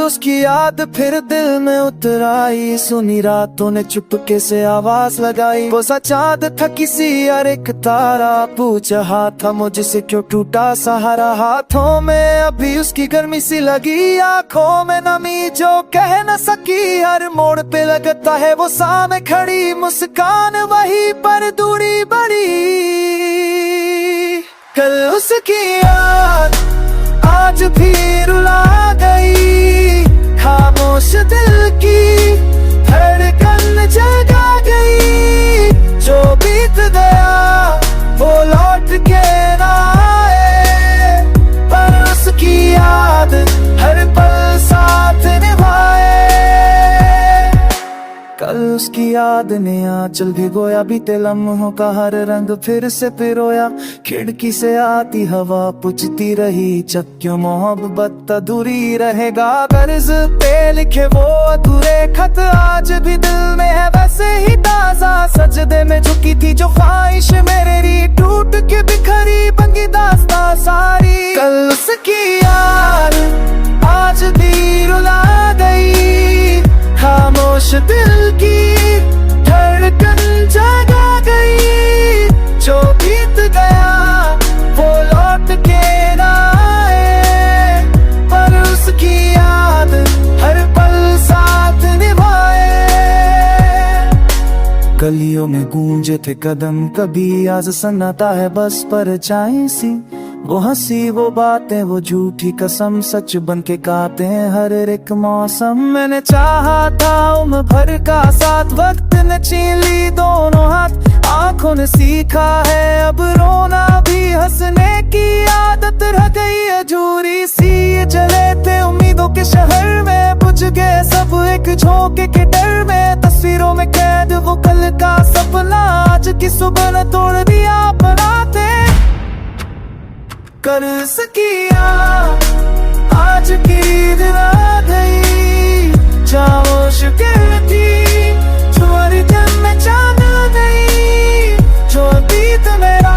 उसकी याद फिर दिल में उतर आई, सुनी रातों ने चुपके से आवाज लगाई। वो सा चाँद था किसी और एक तारा, पूछ रहा था मुझसे क्यों टूटा सहारा। हाथों में अभी उसकी गर्मी सी लगी, आंखों में नमी जो कह न सकी। हर मोड़ पे लगता है वो सामने खड़ी, मुस्कान वही पर दूरी बड़ी। कल उसकी याद आज भी रुला गई, खामोश दिल की धड़कन जगा गई। जो बीत गया वो लौट के ना आए, पर उसकी याद हर पल साथ निभाए। कल उसकी याद ने आंचल भिगोया, बीते लम्हों का हर रंग फिर से पिरोया। खिड़की से आती हवा पुछती रही, जब क्यों मोहब्बत अधूरी रहेगा। कर्ज पे लिखे वो अधूरे खत आज भी दिल में है वैसे ही ताजा। सजदे में झुकी थी जो ख्वाहिश मेरे री, टूट के बिखरी बंगी दास्ता सारी। कल उसकी याद आज भी रुला गई, खामोश दिल की धड़कन जगा गई। जो बीत गया वो लौट के ना आए, पर उसकी याद हर पल साथ निभाए। गलियों में गूंजे थे कदम कभी, आज सन्नाटा है बस परछाई सी। वो हंसी वो बातें वो झूठी कसम, सच बन के काटे हैं हर एक मौसम। मैंने चाहा था उम्र भर का साथ, वक्त ने छीन ली दोनों हाथ। आंखों ने सीखा है अब रोना भी, हंसने की आदत रह गई अधूरी सी। ये चले थे उम्मीदों के शहर में, बुझ गए सब एक झोंके के डर में। तस्वीरों में कैद वो कल का सपना, आज की सुबह ने तोड़ दिया बनाते। कर सकी आज की दिला गई, खामोश दिल थी छोरी जब में चांद नहीं। जो बीत मेरा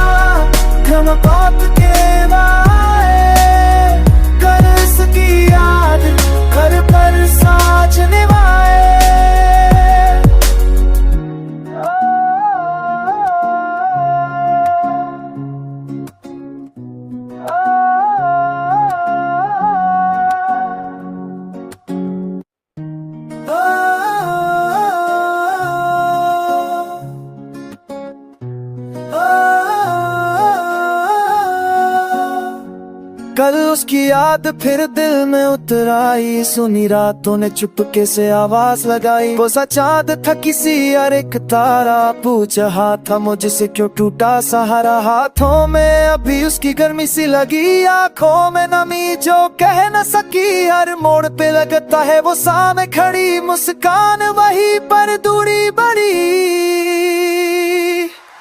घम बात के बाए, कर सकी याद घर पर साथ निभाए। कल उसकी याद फिर दिल में उतर आई, सुनी रातों ने चुपके से आवाज लगाई। वो सा चाँद था किसी और एक तारा, पूछ रहा था मुझसे क्यों टूटा सहारा। हाथों में अभी उसकी गर्मी सी लगी, आंखों में नमी जो कह न सकी। हर मोड़ पे लगता है वो सामने खड़ी, मुस्कान वही पर दूरी बड़ी।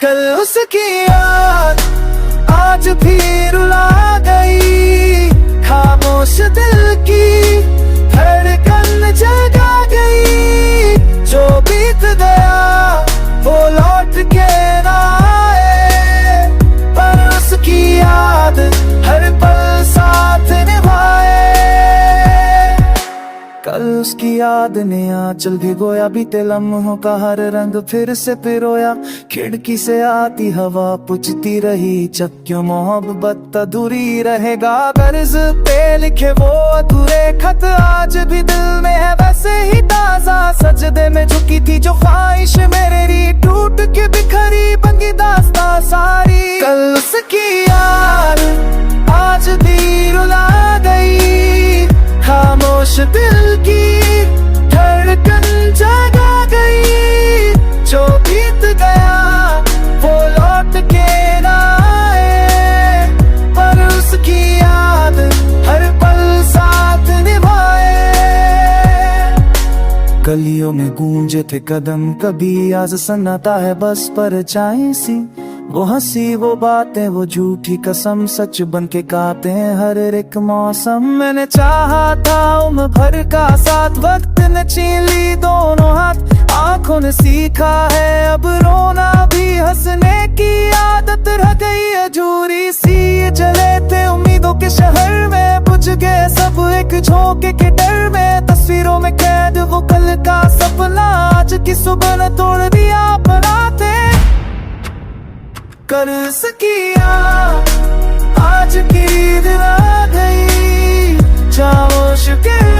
कल उसकी याद आज भी रुला गई, खामोश दिल की धड़कन जगा गई। जो बीत गया वो लौट के ना आए, पर उसकी याद हर पल साथ निभाए। कल उसकी याद ने आंचल भिगोया, बीते लम्हों का हर रंग फिर से पिरोया। खिड़की से आती हवा पुछती रही, जब क्यों मोहब्बत अधूरी रहेगा। कर्ज पे लिखे वो अधूरे खत आज भी दिल में है वैसे ही ताजा। सजदे में झुकी थी जो ख्वाहिश मेरे री, टूट के बिखरी बंगी दास्ता सारी। कल उसकी याद आज भी रुला गई, खामोश दिल की धड़कन जगा गई। जो बीत गया वो लौट के ना आए, पर उसकी याद हर पल साथ निभाए। गलियों में गूंजे थे कदम कभी, आज सन्नाटा है बस परछाई सी। वो हंसी वो बातें वो झूठी कसम, सच बन के काटे हैं हर एक मौसम। मैंने चाहा था उम्र भर का साथ, वक्त ने छीन ली दोनों हाथ। आंखों ने सीखा है अब रोना भी, हंसने की आदत रह गई अधूरी सी। ये चले थे उम्मीद उम्मीदों के शहर में बुझ गए सब एक झोंके के डर में। तस्वीरों में कैद वो कल का सपना, आज की सुबह ने तोड़ दिया बनाते। कर सकिया आज की ईद आ गई, चाहो शुक्र